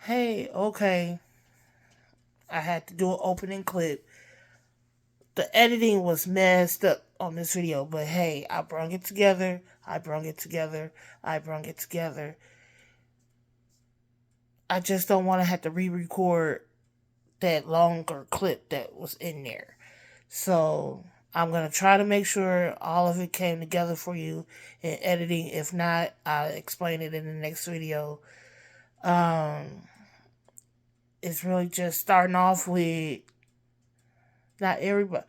Hey, okay. I had to do an opening clip. The editing was messed up on this video, but hey, I brung it together. I brung it together. I brung it together. I just don't want to have to re record that longer clip that was in there. So I'm going to try to make sure all of it came together for you in editing. If not, I'll explain it in the next video. Um, it's really just starting off with not everybody.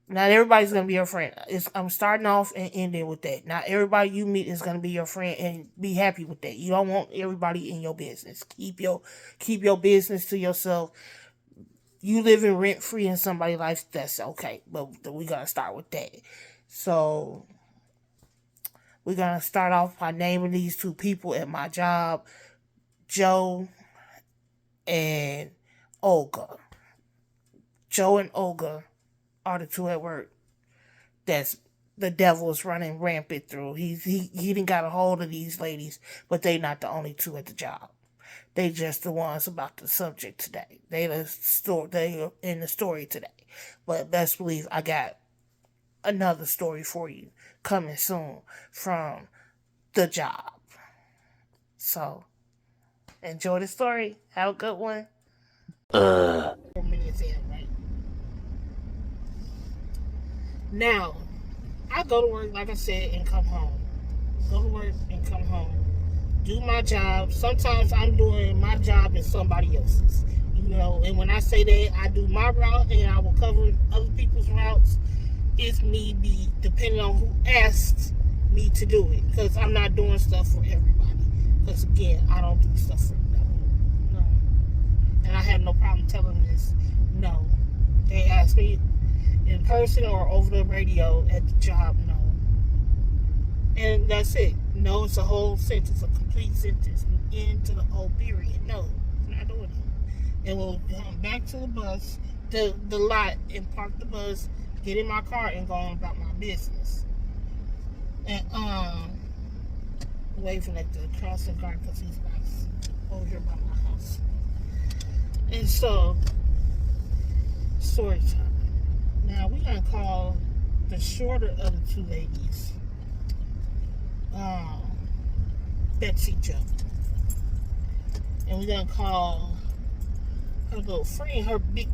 Not everybody's gonna be your friend. I'm starting off and ending with that. Not everybody you meet is gonna be your friend, and be happy with that. You don't want everybody in your business. Keep your business to yourself. You living rent free in somebody's life, that's okay. But we gotta start with that. So we're gonna start off by naming these two people at my job, Joe and Olga. Joe and Olga are the two at work that's the devil is running rampant through. He didn't got a hold of these ladies, but they not the only two at the job. They just the ones about the subject today. They are in the story today. But best believe I got another story for you coming soon from the job. So enjoy the story. Have a good one. 4 minutes in, right? Now, I go to work, like I said, and come home. Go to work and come home. Do my job. Sometimes I'm doing my job and somebody else's. And when I say that, I do my route and I will cover other people's routes if need be, depending on who asks me to do it. Because I'm not doing stuff for everybody. Because again, I don't do stuff for no. And I have no problem telling them this. No. They ask me in person or over the radio at the job, no. And that's it. No, it's a whole sentence, a complete sentence. Into the whole period. No, I'm not doing it. And we'll come back to the bus, the lot, and park the bus, get in my car, and go on about my business. And waving at the crossing guard because he's nice over here by my house. And so, story time. Now we're gonna call the shorter of the two ladies, Betsy Joe, and we're gonna call her little friend, her big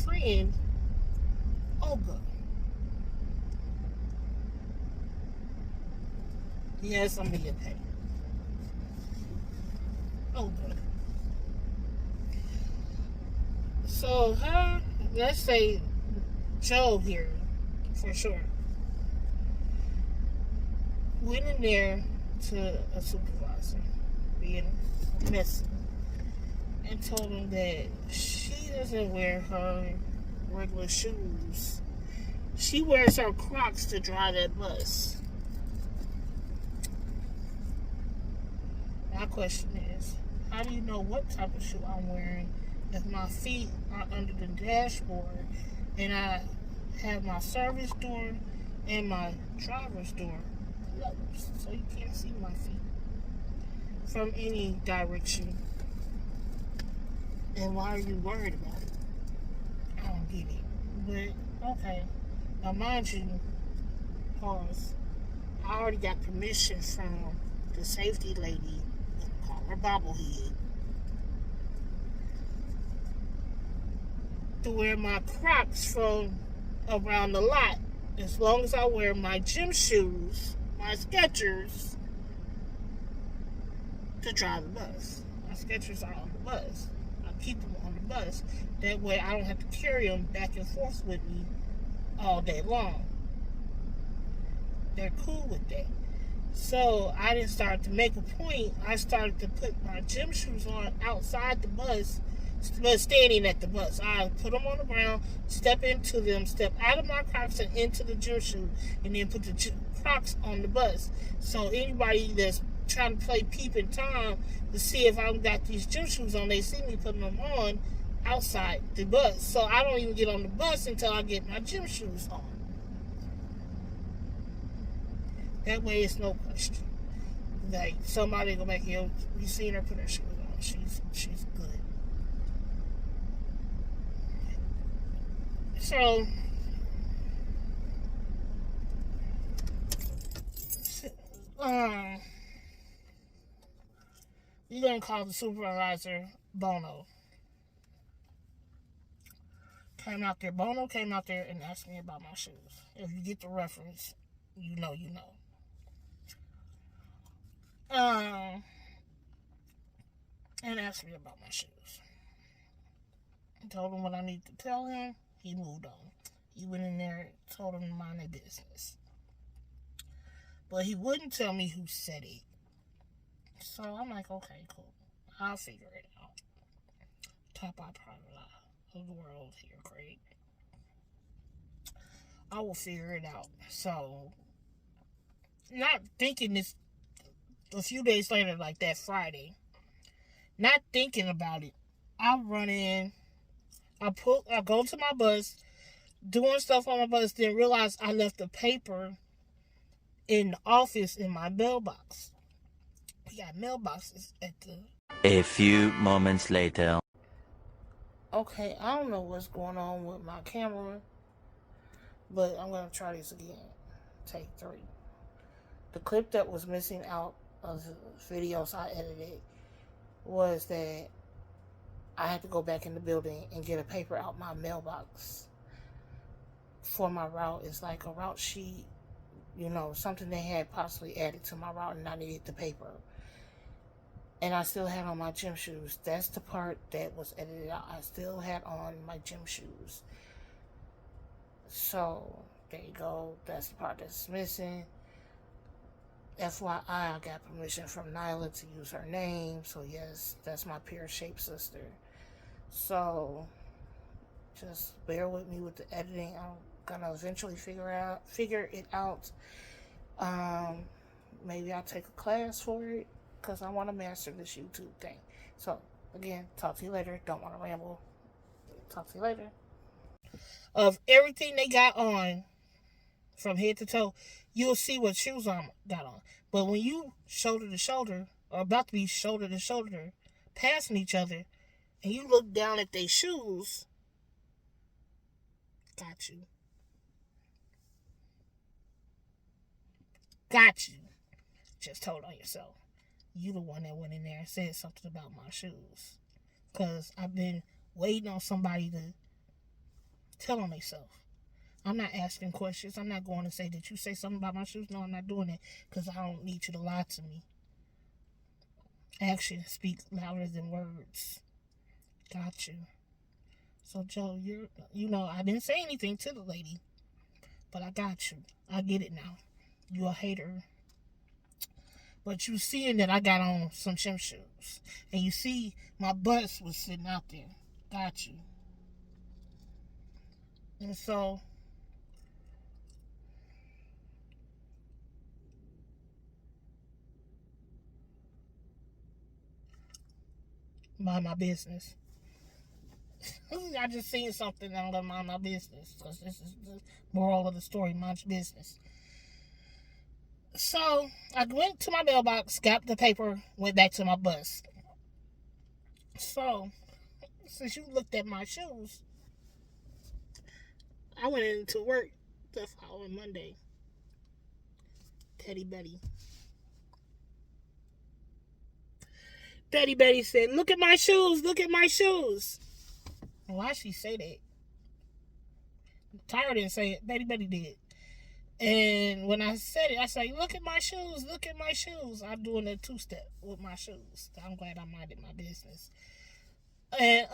friend, Olga. Yes, I'm being paid. Olga. So let's say Joe here, for sure, went in there to a supervisor, being messy, and told him that she doesn't wear her regular shoes. She wears her Crocs to drive that bus. My question is, how do you know what type of shoe I'm wearing if my feet are under the dashboard and I have my service door and my driver's door closed, so you can't see my feet from any direction? And why are you worried about it? I don't get it. But okay. Now mind you, pause. I already got permission from the safety lady, call her bobblehead, to wear my Crocs from around the lot, as long as I wear my gym shoes, my Skechers, to drive the bus. My Skechers are on the bus. I keep them on the bus. That way I don't have to carry them back and forth with me all day long. They're cool with that. So I didn't start to make a point. I started to put my gym shoes on outside the bus, but standing at the bus. I put them on the ground, step into them, step out of my Crocs and into the gym shoe, and then put the Crocs on the bus. So anybody that's trying to play peeping Tom to see if I've got these gym shoes on, they see me putting them on outside the bus. So I don't even get on the bus until I get my gym shoes on. That way it's no question. Like, somebody go back here, we seen her put her shoes on. she's good. So you're gonna call the supervisor Bono. Bono came out there and asked me about my shoes. If you get the reference, you know. And asked me about my shoes. I told him what I needed to tell him. He moved on. He went in there and told him to mind their business. But he wouldn't tell me who said it. So I'm like, okay, cool. I'll figure it out. Top out private eye of the world here, Craig. I will figure it out. So, not thinking this a few days later, like that Friday, not thinking about it, I run in, I go to my bus, doing stuff on my bus, then realize I left the paper in the office in my mailbox. We got mailboxes at the... A few moments later. Okay, I don't know what's going on with my camera, but I'm going to try this again. Take 3. The clip that was missing out of the videos I edited was that I had to go back in the building and get a paper out my mailbox for my route. It's like a route sheet, something they had possibly added to my route, and I needed the paper. And I still had on my gym shoes. That's the part that was edited out. I still had on my gym shoes. So, there you go. That's the part that's missing. FYI, I got permission from Nyla to use her name. So, yes, that's my pear-shaped sister. So, just bear with me with the editing. I'm going to eventually figure it out. Maybe I'll take a class for it, because I want to master this YouTube thing. So, again, talk to you later. Don't want to ramble. Talk to you later. Of everything they got on, from head to toe, you'll see what shoes I got on. But when you shoulder to shoulder, or about to be shoulder to shoulder, passing each other, and you look down at their shoes, got you. Just told on yourself. You the one that went in there and said something about my shoes. Because I've been waiting on somebody to tell on themselves. I'm not asking questions. I'm not going to say, did you say something about my shoes? No, I'm not doing it, because I don't need you to lie to me. Actions speak louder than words. Got you. So, Joe, I didn't say anything to the lady, but I got you. I get it now. You a hater. But you seeing that I got on some gym shoes. And you see my bus was sitting out there. Got you. And so, mind my business. I just seen something and I'm going to mind my business. Because this is the moral of the story. Mind your business. So, I went to my mailbox, got the paper, went back to my bus. So, since you looked at my shoes, I went into work the following Monday. Teddy Betty said, look at my shoes. And why she say that? Tyra didn't say it. Betty did. And when I said it, I said, look at my shoes. I'm doing a 2-step with my shoes. I'm glad I minded my business. And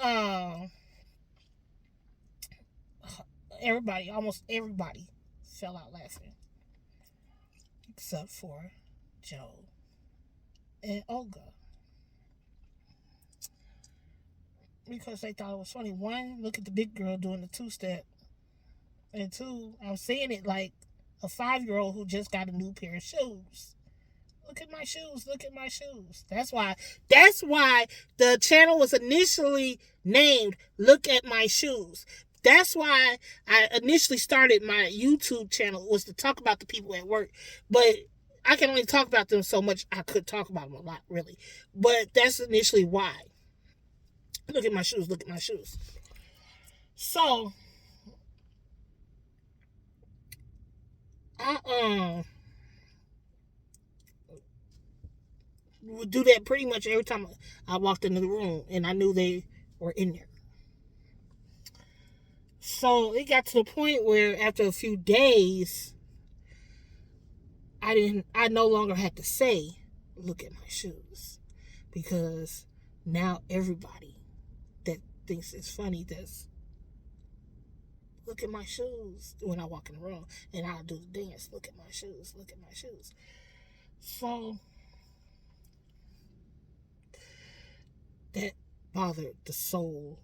almost everybody fell out laughing. Except for Joe and Olga. Because they thought it was funny. 1, look at the big girl doing the 2-step. And 2, I'm saying it like a 5-year-old who just got a new pair of shoes. Look at my shoes. That's why the channel was initially named Look at My Shoes. That's why I initially started my YouTube channel, was to talk about the people at work. But I can only talk about them so much. I could talk about them a lot, really. But that's initially why. Look at my shoes. Look at my shoes. So, I would do that pretty much every time I walked into the room, and I knew they were in there. So it got to the point where after a few days, I no longer had to say, look at my shoes. Because now everybody that thinks it's funny does, look at my shoes when I walk in the room. And I'll do the dance, look at my shoes, look at my shoes. So that bothered the soul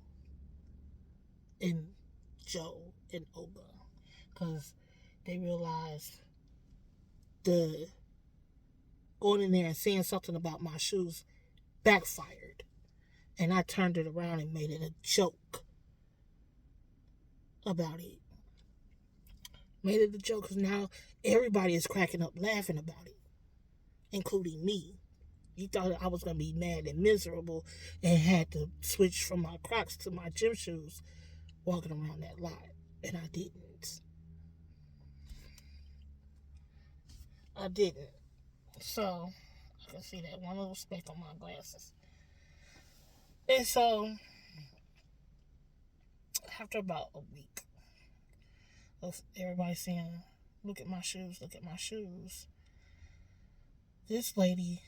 in Joe and Oba. Because they realized the going in there and saying something about my shoes backfired. And I turned it around and made it a joke about it. Made it a joke because now everybody is cracking up laughing about it, including me. You thought I was going to be mad and miserable and had to switch from my Crocs to my gym shoes walking around that lot. And I didn't. I didn't. So, I can see that one little speck on my glasses. And so, after about a week of everybody saying, look at my shoes, look at my shoes, this lady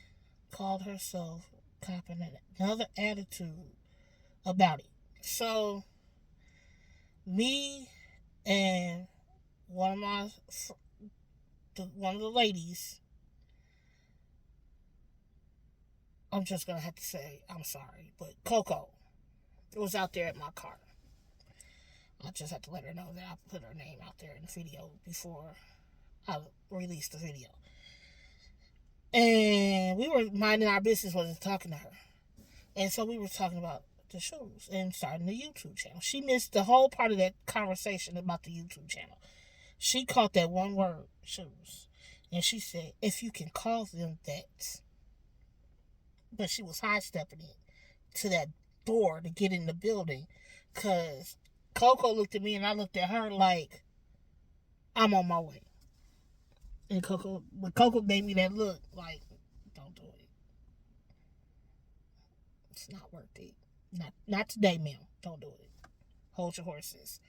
called herself copping another attitude about it. So, me and one of the ladies, I'm just gonna have to say I'm sorry, but Coco was out there at my car. I just have to let her know that I put her name out there in the video before I released the video. And we were minding our business, wasn't talking to her. And so we were talking about the shoes and starting the YouTube channel. She missed the whole part of that conversation about the YouTube channel. She caught that one word, shoes. And she said, if you can call them that. But she was high-stepping it to that door to get in the building. Because Coco looked at me and I looked at her like, I'm on my way. And Coco gave me that look like, don't do it. It's not worth it. Not today, ma'am. Don't do it. Hold your horses.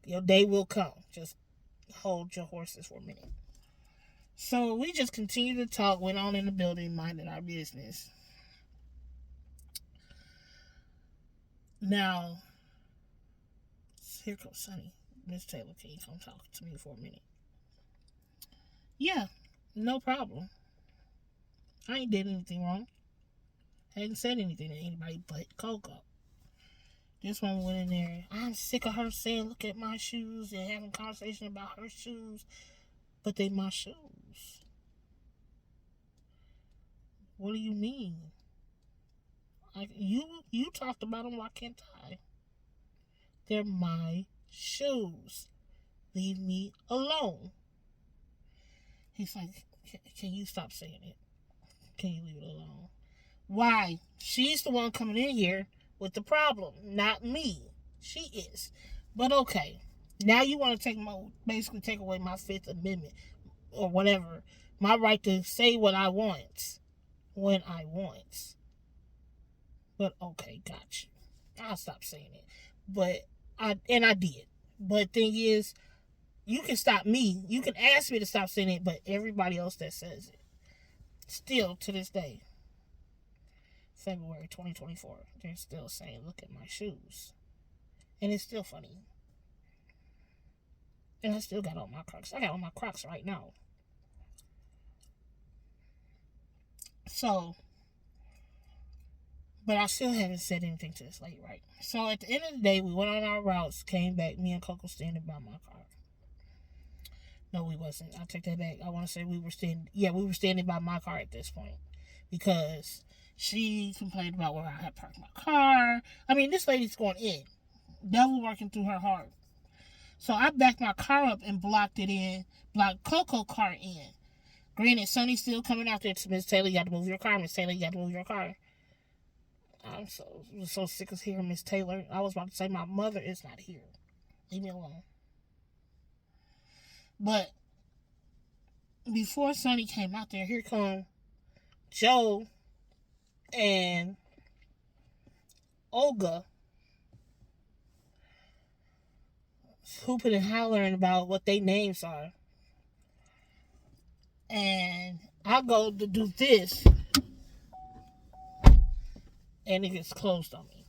Your day will come. Just hold your horses for a minute. So we just continued to talk, went on in the building, minding our business. Now, here comes Sonny. Miss Taylor, can you come talk to me for a minute? Yeah, no problem. I ain't did anything wrong. I hadn't said anything to anybody but Coco. This one went in there. I'm sick of her saying, look at my shoes and having a conversation about her shoes. But they my shoes. What do you mean? You talked about them, why can't I? They're my shoes. Leave me alone. He's like, can you stop saying it? Can you leave it alone? Why? She's the one coming in here with the problem, not me. She is. But okay. Now you want to basically take away my Fifth Amendment or whatever. My right to say what I want when I want. But okay, got you. I'll stop saying it. But I did. But thing is, you can stop me. You can ask me to stop saying it, but everybody else that says it, still to this day, February 2024, they're still saying, look at my shoes. And it's still funny. And I still got on my Crocs. I got on my Crocs right now. So, but I still haven't said anything to this lady, right? So at the end of the day, we went on our routes, came back, me and Coco standing by my car. No, we wasn't. I take that back. I want to say we were standing by my car at this point. Because she complained about where I had parked my car. I mean, this lady's going in. Devil working through her heart. So I backed my car up and blocked Coco's car in. Granted, Sonny's still coming out there to Miss Taylor, you got to move your car. Miss Taylor, you got to move your car. I'm so sick of hearing Miss Taylor. I was about to say my mother is not here. Leave me alone. But before Sonny came out there, here come Joe and Olga hooping and hollering about what their names are. And I go to do this, and it gets closed on me.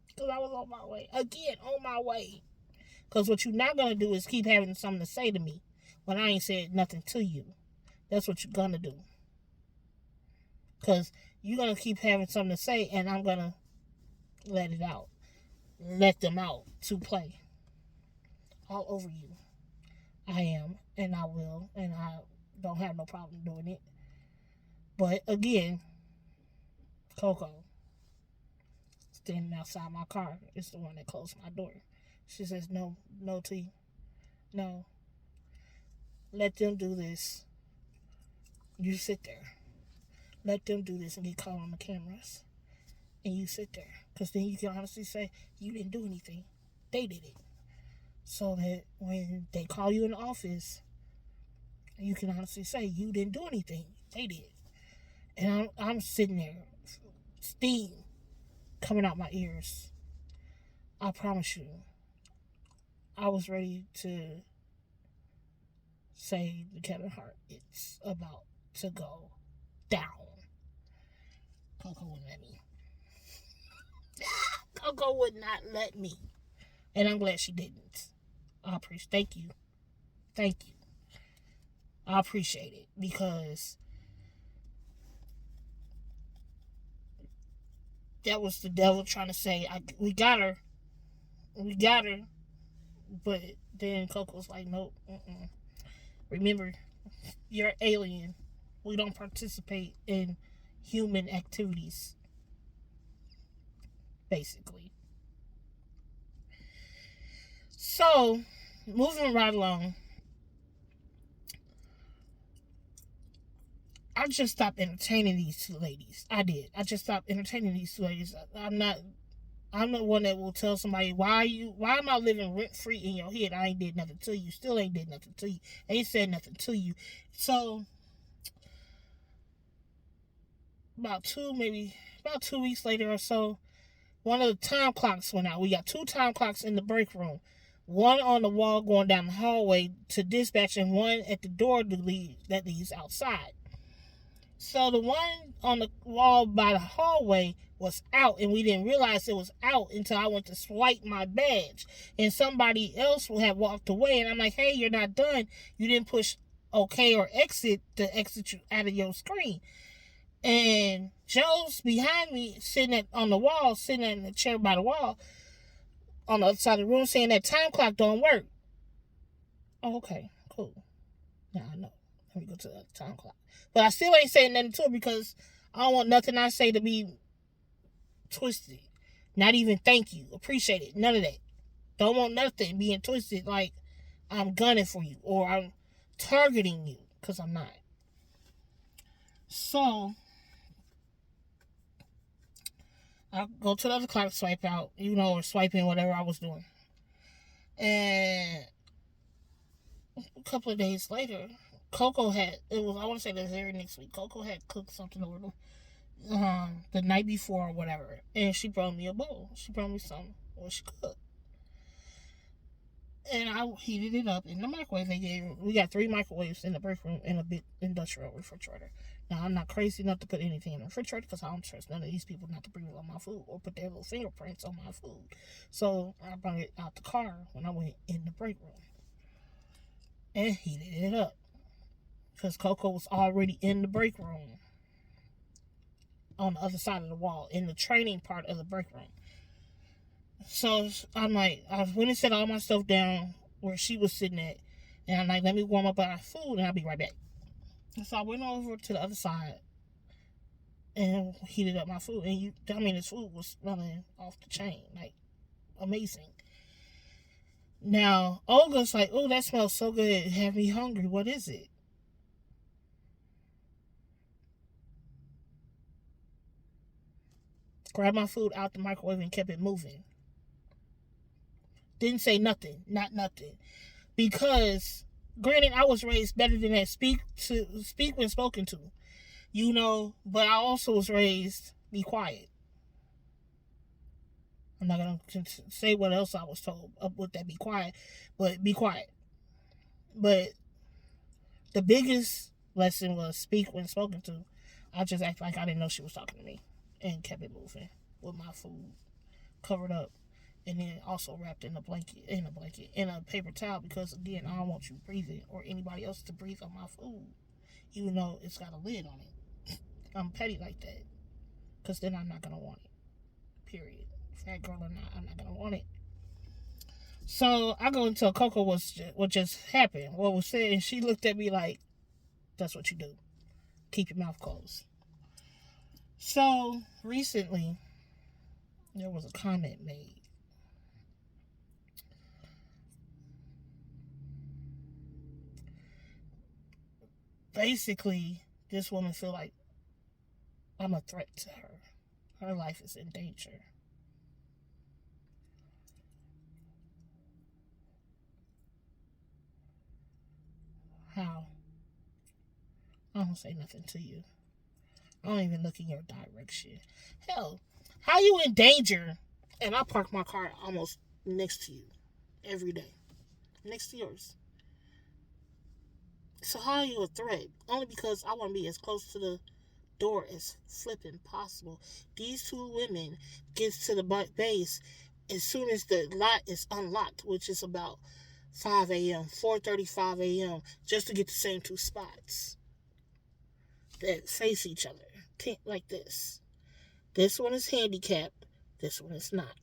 Because I was on my way. Again, on my way. Because what you're not going to do is keep having something to say to me when I ain't said nothing to you. That's what you're going to do. Because you're going to keep having something to say, and I'm going to let it out. Let them out to play. All over you. I am, and I will, and I don't have no problem doing it. But again, Coco, standing outside my car, is the one that closed my door. She says, no, T. No. Let them do this. You sit there. Let them do this and get caught on the cameras. And you sit there. Because then you can honestly say, you didn't do anything. They did it. So that when they call you in the office, you can honestly say, you didn't do anything. They did. And I'm sitting there, steam coming out my ears. I promise you, I was ready to say to Kevin Hart, it's about to go down. Coco wouldn't let me. Coco would not let me. And I'm glad she didn't. I appreciate. Thank you. I appreciate it because that was the devil trying to say, we got her, but then Coco's like, nope. Remember, you're an alien. We don't participate in human activities, basically. So, moving right along, I just stopped entertaining these two ladies. I did. I just stopped entertaining these two ladies. I'm the one that will tell somebody, why am I living rent free in your head? I ain't did nothing to you. Still ain't did nothing to you. Ain't said nothing to you. So about 2 weeks later or so, one of the time clocks went out. We got 2 time clocks in the break room. One on the wall going down the hallway to dispatch, and one at the door that leads outside. So the one on the wall by the hallway was out, and we didn't realize it was out until I went to swipe my badge. And somebody else had walked away, and I'm like, hey, you're not done. You didn't push OK or exit to exit you out of your screen. And Joe's behind me, sitting in the chair by the wall, on the other side of the room, saying that time clock don't work. Oh, okay, cool. Now I know. Let me go to the time clock. But I still ain't saying nothing to her because I don't want nothing I say to be twisted. Not even thank you, appreciate it, none of that. Don't want nothing being twisted like I'm gunning for you or I'm targeting you, because I'm not. So I go to the other clock, swipe out, or swiping whatever I was doing. And a couple of days later, Coco I want to say the very next week, Coco had cooked something over the night before or whatever. And she brought me a bowl. She brought me some what she cooked. And I heated it up in the microwave. We got 3 microwaves in the break room and a big industrial refrigerator. Now, I'm not crazy enough to put anything in the refrigerator because I don't trust none of these people not to bring it on my food or put their little fingerprints on my food. So I brought it out the car when I went in the break room and heated it up because Coco was already in the break room on the other side of the wall in the training part of the break room. So I'm like, I went and set all my stuff down where she was sitting at, and I'm like, let me warm up our food and I'll be right back. So I went over to the other side and heated up my food. And this food was smelling off the chain, like amazing. Now Olga's like, oh, that smells so good, it had me hungry. What is it? Grabbed my food out the microwave and kept it moving. Didn't say nothing. Not nothing. Because, granted, I was raised better than that. Speak when spoken to. But I also was raised, be quiet. I'm not going to say what else I was told with that be quiet, but be quiet. But the biggest lesson was speak when spoken to. I just acted like I didn't know she was talking to me and kept it moving with my food covered up and then also wrapped in a paper towel because, again, I don't want you breathing or anybody else to breathe on my food, even though it's got a lid on it. I'm petty like that because then I'm not going to want it, period. Fat girl or not, I'm not going to want it. So I go into Coco what just happened, what was said, and she looked at me like, that's what you do. Keep your mouth closed. So recently, there was a comment made. Basically, this woman feel like I'm a threat to her. Her life is in danger. How? I don't say nothing to you. I don't even look in your direction. Hell, how you in danger? And I park my car almost next to you every day. Next to yours. So how are you a threat? Only because I want to be as close to the door as flipping possible. These two women gets to the base as soon as the lot is unlocked, which is about 5 a.m., 4:35 a.m., just to get the same two spots that face each other. Like this. This one is handicapped. This one is not.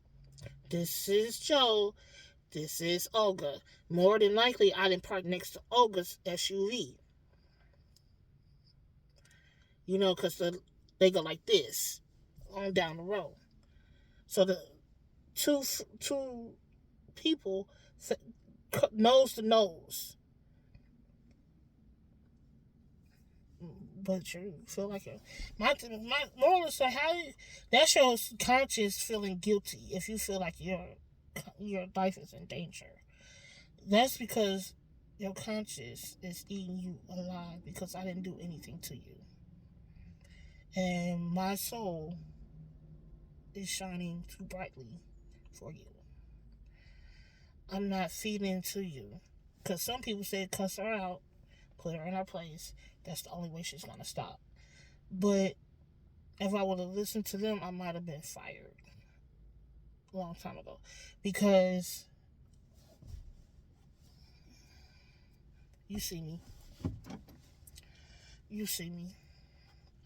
This is Joe. This is Olga. More than likely, I didn't park next to Olga's SUV. Because they go like this on down the road. So the two people nose to nose. But you feel like my moral is that shows conscious feeling guilty if you feel like your life is in danger. That's because your conscience is eating you alive because I didn't do anything to you. And my soul is shining too brightly for you. I'm not feeding into you. Because some people say cuss her out, put her in her place. That's the only way she's going to stop. But if I would have listened to them, I might have been fired a long time ago. Because you see me.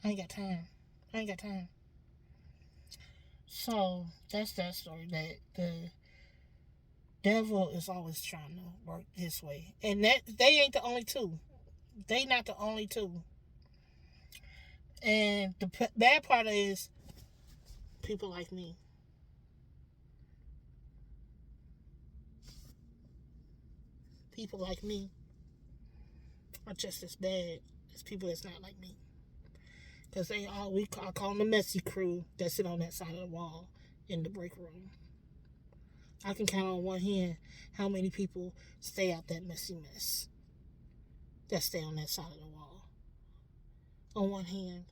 I ain't got time. So that's that story, that the devil is always trying to work his way. And that they ain't the only two. They not the only two. And the bad part is people like me. People like me are just as bad as people that's not like me. Because I call them the messy crew that sit on that side of the wall in the break room. I can count on one hand how many people stay out that messy mess that stay on that side of the wall. On one hand.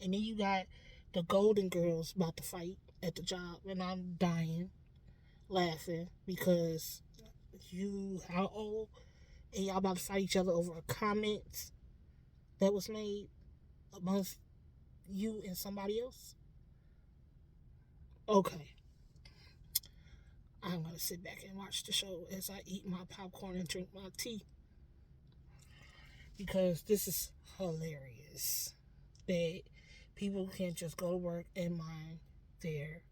And then you got the Golden Girls about to fight at the job, and I'm dying laughing because how old, and y'all about to fight each other over a comment that was made amongst you and somebody else. Okay. I'm going to sit back and watch the show as I eat my popcorn and drink my tea. Because this is hilarious. That people can't just go to work and mind their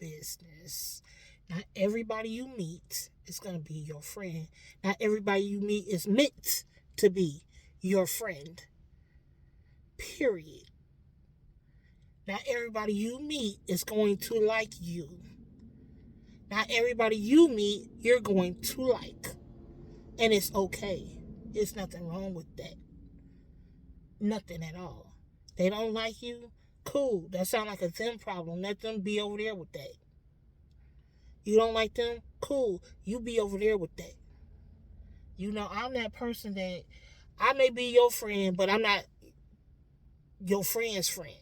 business. Not everybody you meet is going to be your friend. Not everybody you meet is meant to be your friend. Period. Not everybody you meet is going to like you. Not everybody you meet you're going to like. And it's okay. There's nothing wrong with that. Nothing at all. They don't like you. Cool. That sounds like a them problem. Let them be over there with that. You don't like them? Cool. You be over there with that. I'm that person that I may be your friend, but I'm not your friend's friend.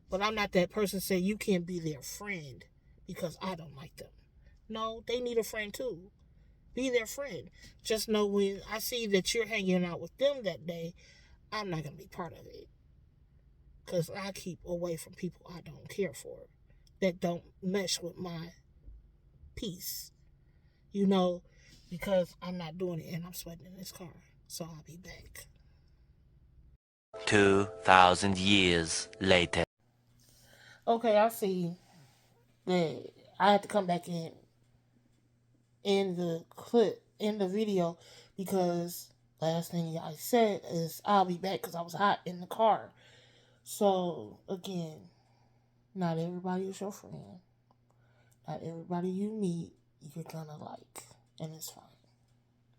But I'm not that person say you can't be their friend because I don't like them. No, they need a friend too. Be their friend. Just know when I see that you're hanging out with them that day, I'm not going to be part of it. Because I keep away from people I don't care for, that don't mesh with my peace. Because I'm not doing it and I'm sweating in this car. So I'll be back. 2,000 years later. Okay, I see that I had to come back in the clip, in the video, because last thing I said is I'll be back because I was hot in the car. So, again, not everybody is your friend. Not everybody you meet you're gonna like. And it's fine.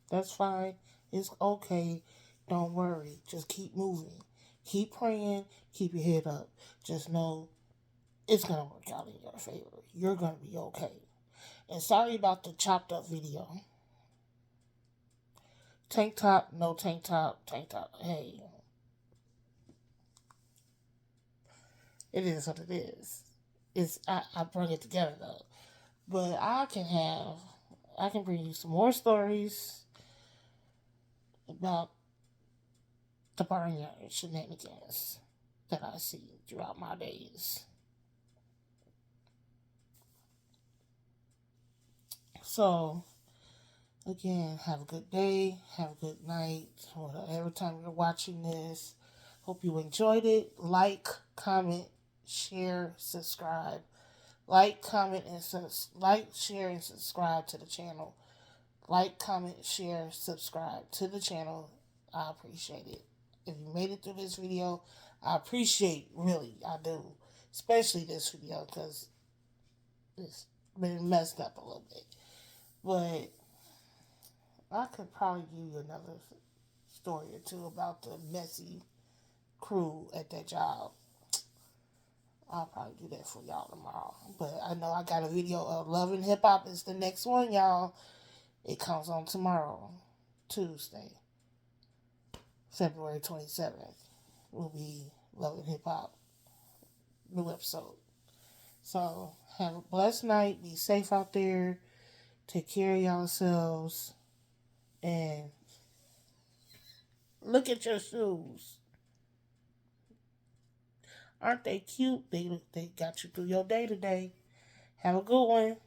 That's fine. It's okay. Don't worry. Just keep moving. Keep praying. Keep your head up. Just know it's gonna work out in your favor. You're gonna be okay. And sorry about the chopped up video. Tank top, no tank top, tank top. Hey, it is what it is. I bring it together though. But I can bring you some more stories about the barnyard shenanigans that I see throughout my days. So, again, have a good day, have a good night, whatever time you're watching this. Hope you enjoyed it. Like, comment, share, subscribe. Like, comment, and share, and subscribe to the channel. Like, comment, share, subscribe to the channel. I appreciate it. If you made it through this video, I appreciate, really, I do. Especially this video, because it's been messed up a little bit. But I could probably give you another story or two about the messy crew at that job. I'll probably do that for y'all tomorrow. But I know I got a video of Love and Hip Hop is the next one, y'all. It comes on tomorrow, Tuesday, February 27th. Will be Love and Hip Hop, new episode. So have a blessed night. Be safe out there. Take care of yourselves. And look at your shoes. Aren't they cute? They got you through your day today. Have a good one.